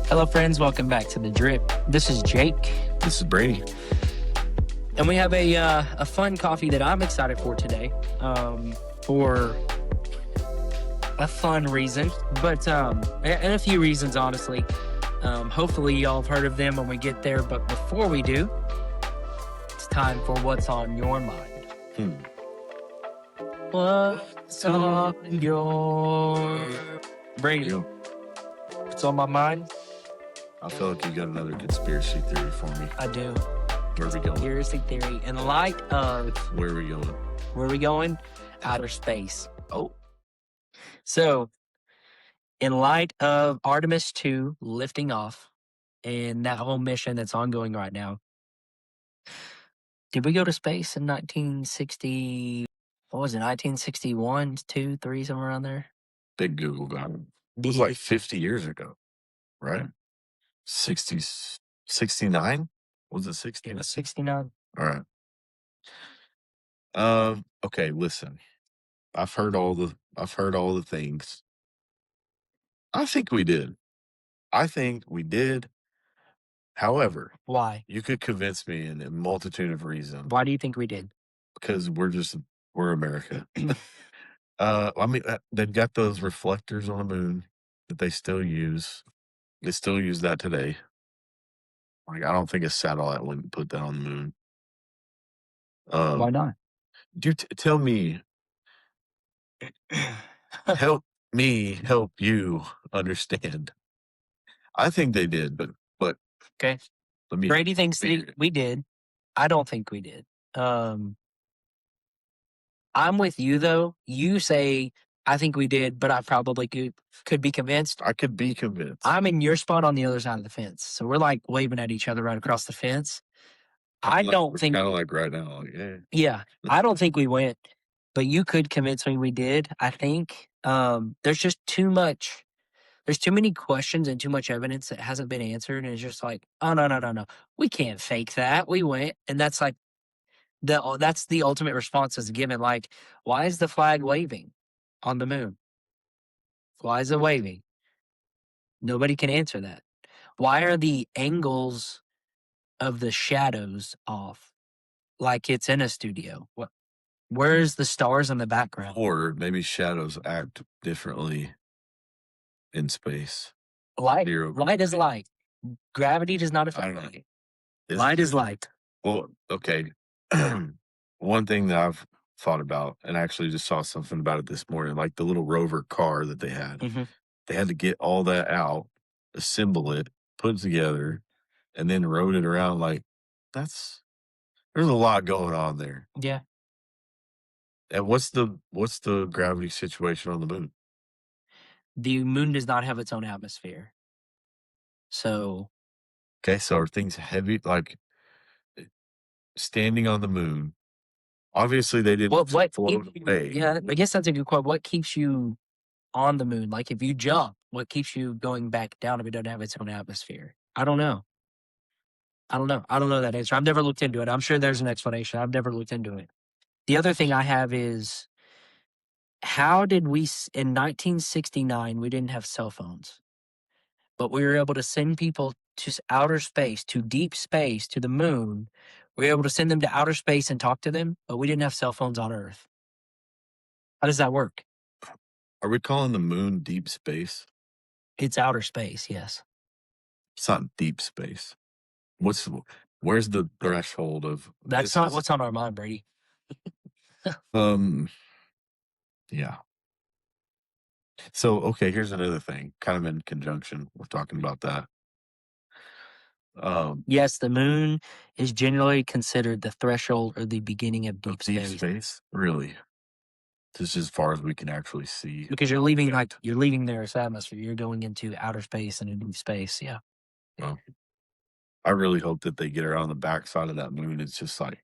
Hello, friends. Welcome back to The Drip. This is Jake. This is Brady. And we have a fun coffee that I'm excited for today for a fun reason, but and a few reasons, honestly. Hopefully, y'all have heard of them when we get there. But before we do, it's time for What's on Your Mind. What's on your... Brady, what's on my mind? I feel like you got another conspiracy theory for me. I do. Where are we going? Conspiracy theory. In light of... Where are we going? Where are we going? Outer space. Oh. So, in light of Artemis 2 lifting off and that whole mission that's ongoing right now, did we go to space in 1960? What was it? 1961, 2, 3, somewhere around there? Big Google got it. It was like 50 years ago, right? 60s, 69? Was it 60? It was 69. All right. Okay, listen. I've heard all the things. I think we did. However, Why? you could convince me in a multitude of reasons. Why do you think we did? Because we're America. I mean, they've got those reflectors on the moon that they still use. They still use that today. Like, I don't think a satellite wouldn't put that on the moon. Why not? Tell me, help me help you understand. I think they did, but Okay. let me. Brady thinks that we did. I don't think we did. I'm with you, though. You say, I think we did, but I probably could be convinced. I could be convinced. I'm in your spot on the other side of the fence. So we're like waving at each other right across the fence. I don't think... Kind of like right now. Like, yeah. Yeah. I don't think we went, but you could convince me we did, I think. There's just too much... There's too many questions and too much evidence that hasn't been answered. And it's just like, oh, no. We can't fake that. We went. And that's like... That's the ultimate response is given. Like, why is the flag waving on the moon? Why is it waving? Nobody can answer that. Why are the angles of the shadows off? Like it's in a studio. Where's the stars in the background? Or maybe shadows act differently in space. Light is light. Gravity does not affect light. Light is light. Well, okay. One thing that I've thought about, and I actually just saw something about it this morning, like the little rover car that they had. Mm-hmm. They had to get all that out, assemble it, put it together, and then rode it around. Like, there's a lot going on there. Yeah. And what's the gravity situation on the moon? The moon does not have its own atmosphere. So. Okay, so are things heavy, like standing on the moon? Obviously, they didn't float away. Yeah, I guess that's a good question. What keeps you on the moon? Like, if you jump, what keeps you going back down if it doesn't have its own atmosphere? I don't know. I don't know that answer. I've never looked into it. I'm sure there's an explanation. I've never looked into it. The other thing I have is, how did we, in 1969, we didn't have cell phones, but we were able to send people to outer space, to deep space, to the moon. We were able to send them to outer space and talk to them, but we didn't have cell phones on Earth. How does that work? Are we calling the moon deep space? It's outer space, yes. It's not deep space. Where's the threshold of... That's not what's on our mind, Brady. Yeah. So, okay, here's another thing, kind of in conjunction. We're talking about that. Yes, the moon is generally considered the threshold or the beginning of deep space. Deep space? Really? This is as far as we can actually see. Because you're leaving the Earth's atmosphere. You're going into outer space and into deep space, yeah. Well, I really hope that they get around the backside of that moon. It's just like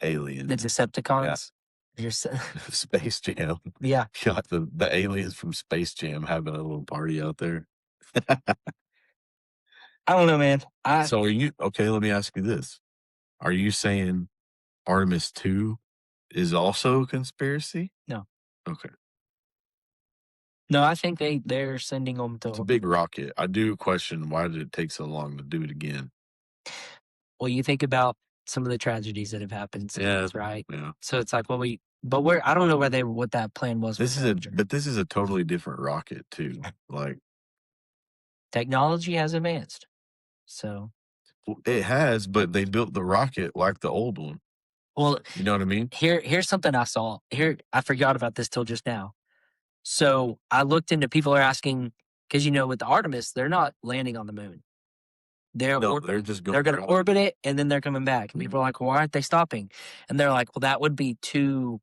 aliens. The Decepticons? Yeah. Space Jam. Yeah. Got the aliens from Space Jam having a little party out there. I don't know, man. So okay, let me ask you this. Are you saying Artemis 2 is also a conspiracy? No. Okay. No, I think they're sending them It's a to. big rocket. I do question why did it take so long to do it again? Well, you think about some of the tragedies that have happened Yeah, since, right? yeah. So it's like, well, but where I don't know what that plan was with Voyager. But this is a totally different rocket too. Like Technology has advanced, so it has, but they built the rocket like the old one. well. You know what I mean? Here's something I saw. Here, I forgot about this till just now. So I looked into people are asking because with the Artemis, they're not landing on the moon. No, they're just They're going going to around. orbit it and then they're coming back. And people are like, well, why aren't they stopping? And they're like, well, that would be too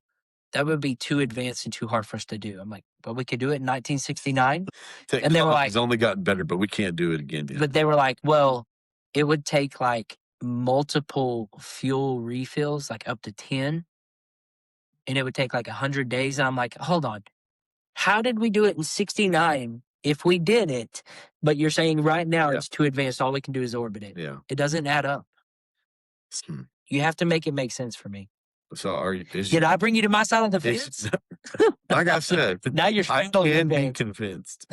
advanced and too hard for us to do. I'm like, but we could do it in 1969. And they were like, Technology's only gotten better, but we can't do it again yet. but they were like, well, it would take like multiple fuel refills, like up to 10, and it would take like 100 days. And I'm like, hold on. How did we do it in 69 if we did it? But you're saying right now it's too advanced. All we can do is orbit it. Yeah. It doesn't add up. You have to make it make sense for me. So Did I bring you to my side of the fence? Like I said, now you're I struggling can with be it. convinced.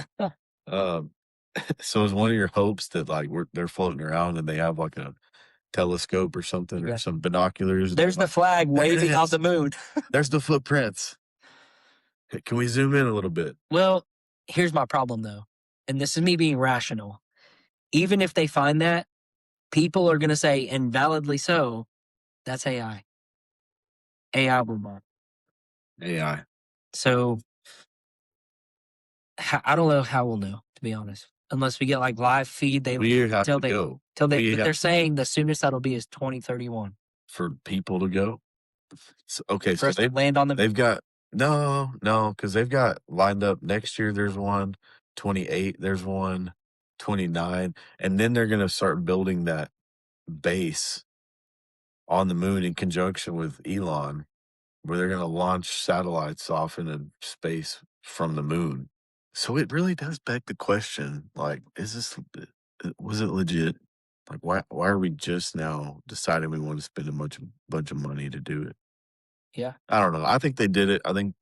So is one of your hopes that like they're floating around and they have like a telescope or something or some binoculars? There's the flag waving off the moon. There's the footprints. Can we zoom in a little bit? Well, here's my problem though, and this is me being rational. Even if they find that, people are going to say, and validly so, that's AI. AI will mark. AI. So I don't know how we'll know, to be honest, unless we get like live feed. We have to go. But they're saying the soonest that'll be is 2031 for people to go. So, okay, for us to land on the. They've got no, because they've got lined up next year. There's one, 28. There's one, 29, and then they're gonna start building that base on the moon in conjunction with Elon, where they're gonna launch satellites off into space from the moon. So it really does beg the question: like, was it legit? Like, why are we just now deciding we want to spend a bunch of money to do it? Yeah. I don't know. I think they did it. I think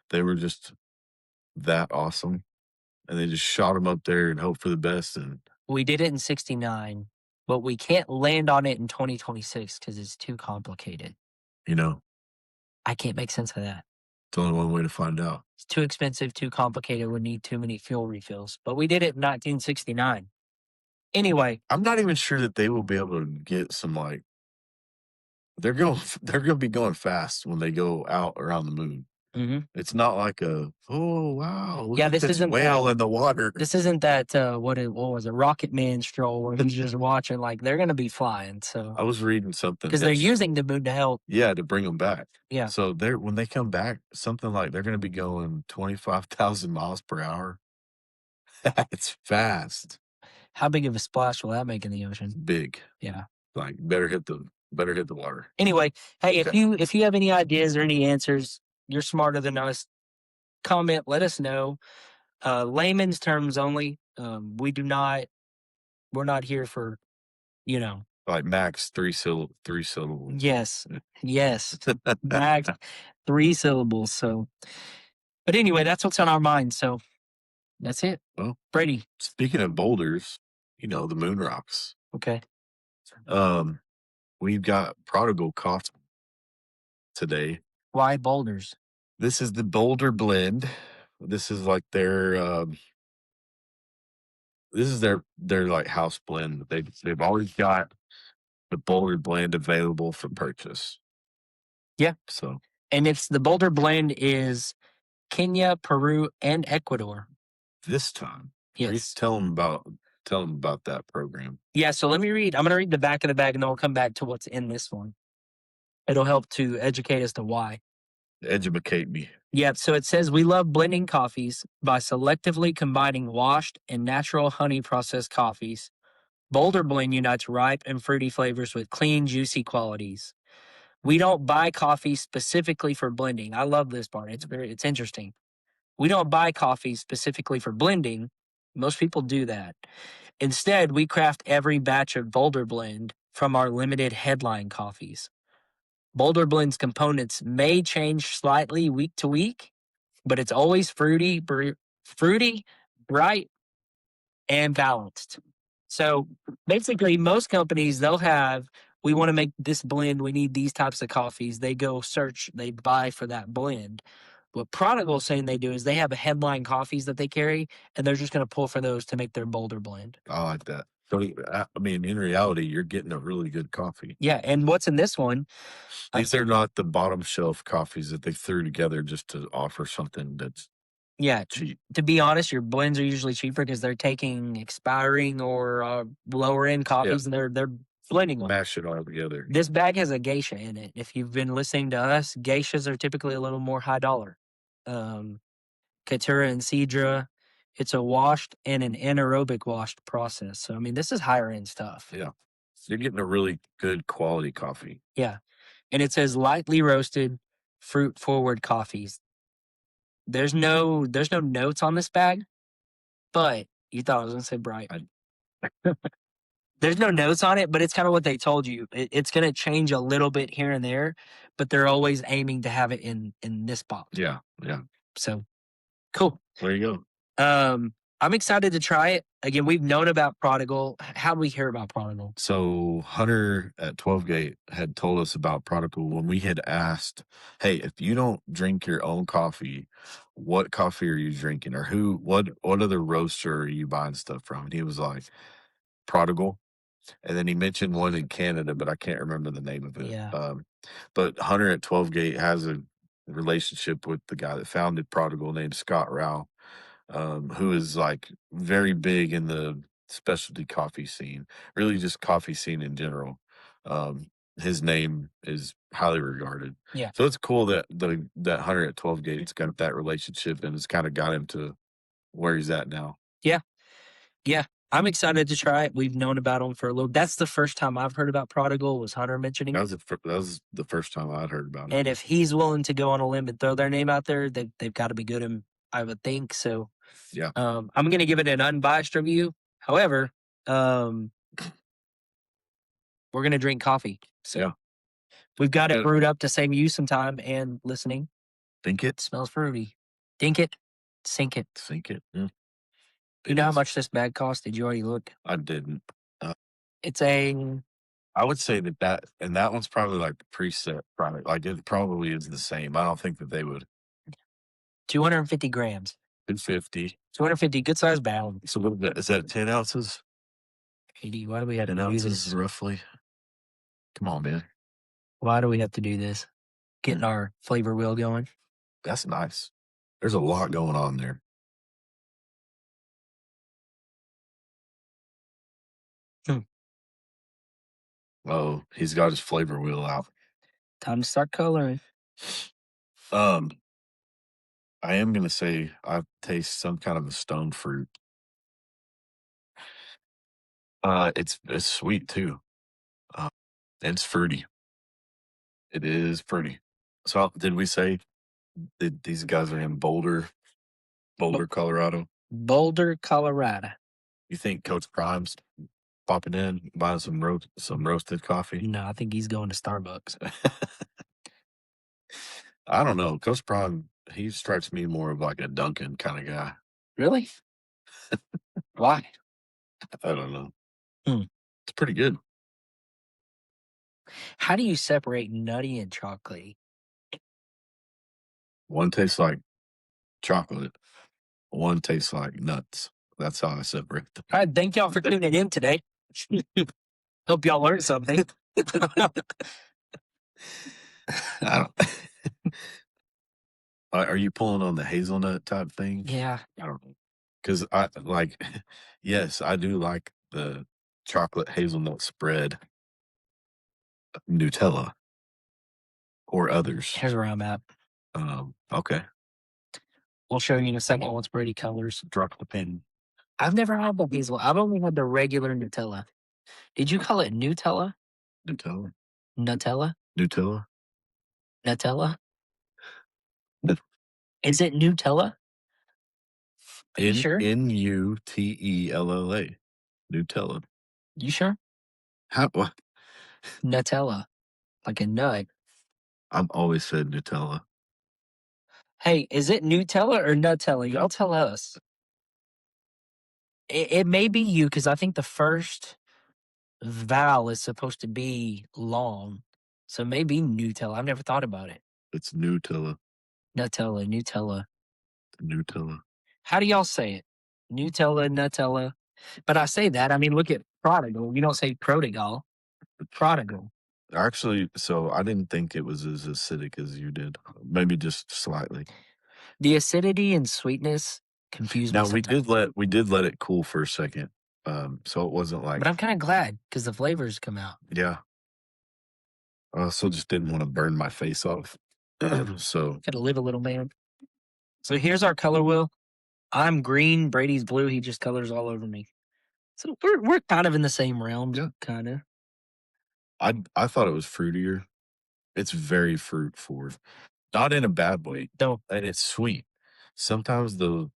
they were just that awesome, and they just shot them up there and hope for the best. And we did it in 69, but we can't land on it in 2026 because it's too complicated. I can't make sense of that. It's only one way to find out. It's too expensive, too complicated. We need too many fuel refills. But we did it in 1969. Anyway, I'm not even sure that they will be able to get some like. They're going to be going fast when they go out around the moon. Mm-hmm. It's not like oh wow, look at this isn't whale in the water. This isn't that what was it, Rocket Man stroll where he's just watching. Like they're going to be flying. So I was reading something because they're using the moon to help. Yeah, to bring them back. Yeah. So when they come back, something like they're going to be going 25,000 miles per hour. It's fast. How big of a splash will that make in the ocean? Big. Yeah. Like better hit the water. Anyway, hey, if you have any ideas or any answers, you're smarter than us. Comment, let us know. Layman's terms only. We're not here for, like max three syllables. Yes. Max 3 syllables. So, but anyway, that's what's on our mind. So that's it. Well, Brady. Speaking of boulders, the moon rocks. Okay. We've got Prodigal Coffee today. Why boulders? This is the Boulder Blend. This is like their like house blend. They've always got the Boulder Blend available for purchase. Yeah. So, and it's the Boulder Blend is Kenya, Peru, and Ecuador. This time. Yes. Tell them about that program. Yeah, so let me read. I'm going to read the back of the bag, and then we'll come back to what's in this one. It'll help to educate us to why. Educate me. Yeah, so it says, we love blending coffees by selectively combining washed and natural honey processed coffees. Boulder Blend unites ripe and fruity flavors with clean, juicy qualities. We don't buy coffee specifically for blending. I love this part. It's interesting. We don't buy coffee specifically for blending. Most people do that. Instead, we craft every batch of Boulder Blend from our limited headline coffees. Boulder Blend's components may change slightly week to week, but it's always fruity, fruity, bright, and balanced. So basically, most companies they'll have we want to make this blend. We need these types of coffees. They go search, they buy for that blend. What Prodigal's saying they do is they have a headline coffees that they carry, and they're just going to pull for those to make their Boulder Blend. I like that. So, I mean, in reality, you're getting a really good coffee. Yeah, and what's in this one? These are not the bottom shelf coffees that they threw together just to offer something that's Yeah, cheap. to be honest, your blends are usually cheaper because they're taking expiring or lower end coffees and they're blending them. Mash it all together. This bag has a geisha in it. If you've been listening to us, geishas are typically a little more high dollar. Katura and Cedra, it's a washed and an anaerobic washed process. So I mean, this is higher end stuff. Yeah. You're getting a really good quality coffee. Yeah, and it says lightly roasted, fruit forward coffees. There's no notes on this bag, but you thought I was gonna say bright. There's no notes on it, but it's kind of what they told you. It's going to change a little bit here and there, but they're always aiming to have it in this box. Yeah, yeah. So cool. There you go. I'm excited to try it. Again, we've known about Prodigal. How do we hear about Prodigal? So Hunter at 12 Gate had told us about Prodigal when we had asked, "Hey, if you don't drink your own coffee, what coffee are you drinking, or what other roaster are you buying stuff from?" And he was like, "Prodigal." And then he mentioned one in Canada, but I can't remember the name of it. Yeah. But Hunter at 12 Gate has a relationship with the guy that founded Prodigal named Scott Rao, who is like very big in the specialty coffee scene, really just coffee scene in general. His name is highly regarded. Yeah. So it's cool that Hunter at 12 Gate's got that relationship and it's kind of got him to where he's at now. Yeah. Yeah. I'm excited to try it. We've known about them for a little. That's the first time I've heard about Prodigal was Hunter mentioning. That was the first time I'd heard about it. And if he's willing to go on a limb and throw their name out there, they've got to be good. I would think so. Yeah. I'm going to give it an unbiased review. However, we're going to drink coffee. So Yeah. we've got it brewed up to save you some time and listening. Think it. Smells fruity. Dink it. Sink it. Sink it. Yeah. You know how much this bag costs? Did you already look? I didn't. It's I would say that one's probably like the preset product. Like it probably is the same. I don't think that they would. 250 grams. 250. 250, good size bag. So what is that? Is that 10 ounces? 80. Why do we have 10 to do ounces this? roughly. Come on, man. Why do we have to do this? Getting our flavor wheel going. That's nice. There's a lot going on there. Oh, he's got his flavor wheel out. Time to start coloring. I am gonna say I taste some kind of a stone fruit. It's sweet too. And it's fruity. It is pretty. So did we say that these guys are in Boulder, Colorado? Boulder, Colorado. You think Coach Prime's popping in, buying some roasted coffee? No, I think he's going to Starbucks. I don't know. Coach Prime, he strikes me more of like a Dunkin' kind of guy. Really? Why? I don't know. Hmm. It's pretty good. How do you separate nutty and chocolate? One tastes like chocolate. One tastes like nuts. That's how I separate them. All right, thank y'all for tuning in today. Hope y'all learned something. I don't. Are you pulling on the hazelnut type thing? Yeah. I don't know. Because I like, yes, I do like the chocolate hazelnut spread, Nutella, or others. Here's where I'm at. Okay. We'll show you in a second what's pretty colors. Drop the pin. I've never had the hazel. I've only had the regular Nutella. Did you call it Nutella? Nutella. Nutella? Nutella. Nutella? Is it Nutella? You sure? Nutella. Nutella. You sure? How? What? Nutella. Like a nut. I've always said Nutella. Hey, is it Nutella or Nutella? Y'all tell us. It may be you because I think the first vowel is supposed to be long. So maybe Nutella. I've never thought about it. It's Nutella. Nutella, Nutella. Nutella. How do y'all say it? Nutella, Nutella. But I say that. I mean, look at Prodigal. You don't say Prodigal. Prodigal. Actually, so I didn't think it was as acidic as you did. Maybe just slightly. The acidity and sweetness confuse me Now sometimes. we did let it cool for a second. So it wasn't like But I'm kind of glad because the flavors come out. yeah. I also just didn't want to burn my face off. So Gotta live a little, man. So here's our color wheel. I'm green. Brady's blue. He just colors all over me. So we're kind of in the same realm. Yeah. Kind of. I thought it was fruitier. It's very fruit forward. Not in a bad way. No. And it's sweet. Sometimes the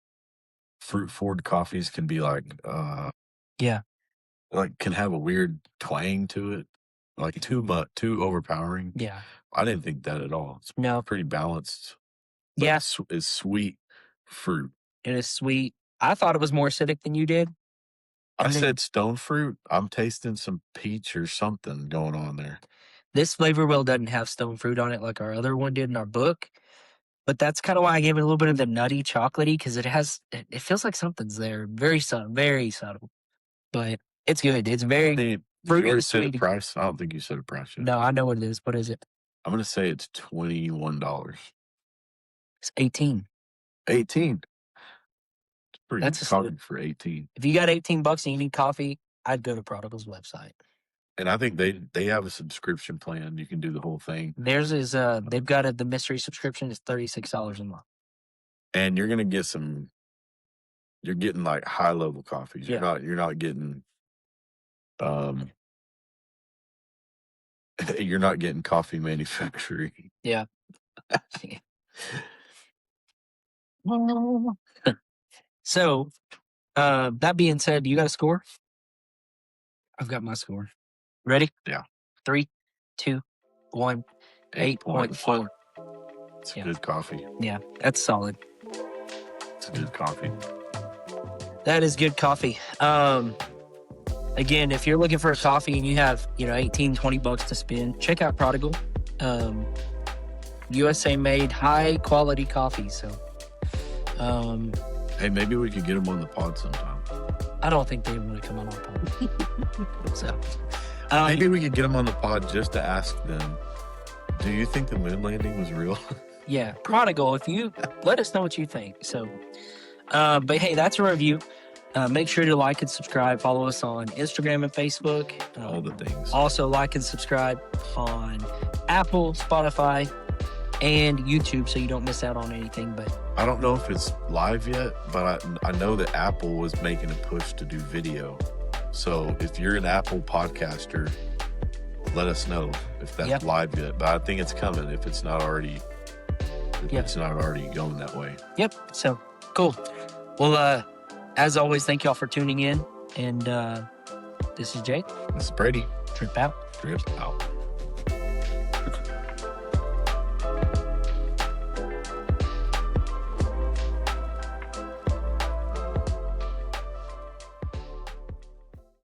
fruit forward coffees can be Yeah. like can have a weird twang to it. Like too much, too overpowering. Yeah. I didn't think that at all. It's No. pretty balanced. But Yeah. it's sweet fruit. It is sweet. I thought it was more acidic than you did. I And then said stone fruit. I'm tasting some peach or something going on there. this flavor wheel doesn't have stone fruit on it like our other one did in our book. But that's kind of why I gave it a little bit of the nutty chocolatey because it feels like something's there. Very subtle, very subtle. But it's good. It's very You fruity already and said a sweet. price. I don't think you said a price yet. No, I know what it is. What is it? I'm gonna say it's $21. It's 18. 18. It's pretty That's good a coffee for 18. If you got $18 and you need coffee, I'd go to Prodigal's website. And I think they have a subscription plan. You can do the whole thing. Theirs is they've got the mystery subscription. It's $36 a month. And you're gonna get you're getting like high level coffees. Yeah. You're not getting you're not getting coffee manufacturing. Yeah. So that being said, you got a score? I've got my score. Ready? Yeah. 3, 2, 1. 8.4. It's good coffee. Yeah, that's solid. It's good coffee. That is good coffee. Again, if you're looking for a coffee and you have, $18-20 to spend, check out Prodigal. USA made, high quality coffee. So, hey, maybe we could get them on the pod sometime. I don't think they want to come on our pod. So, maybe we could get them on the pod just to ask them, do you think the moon landing was real? Yeah, Prodigal, if you let us know what you think. So, but hey, that's a review. Make sure to like and subscribe. Follow us on Instagram and Facebook. All the things. Also, like and subscribe on Apple, Spotify, and YouTube so you don't miss out on anything. But I don't know if it's live yet, but I know that Apple was making a push to do video. So if you're an Apple podcaster, let us know if that's live yet. But I think it's coming if it's not already it's not already going that way. Yep. So cool. Well, as always, thank y'all for tuning in. And this is Jake. This is Brady. Drip out. Drip out.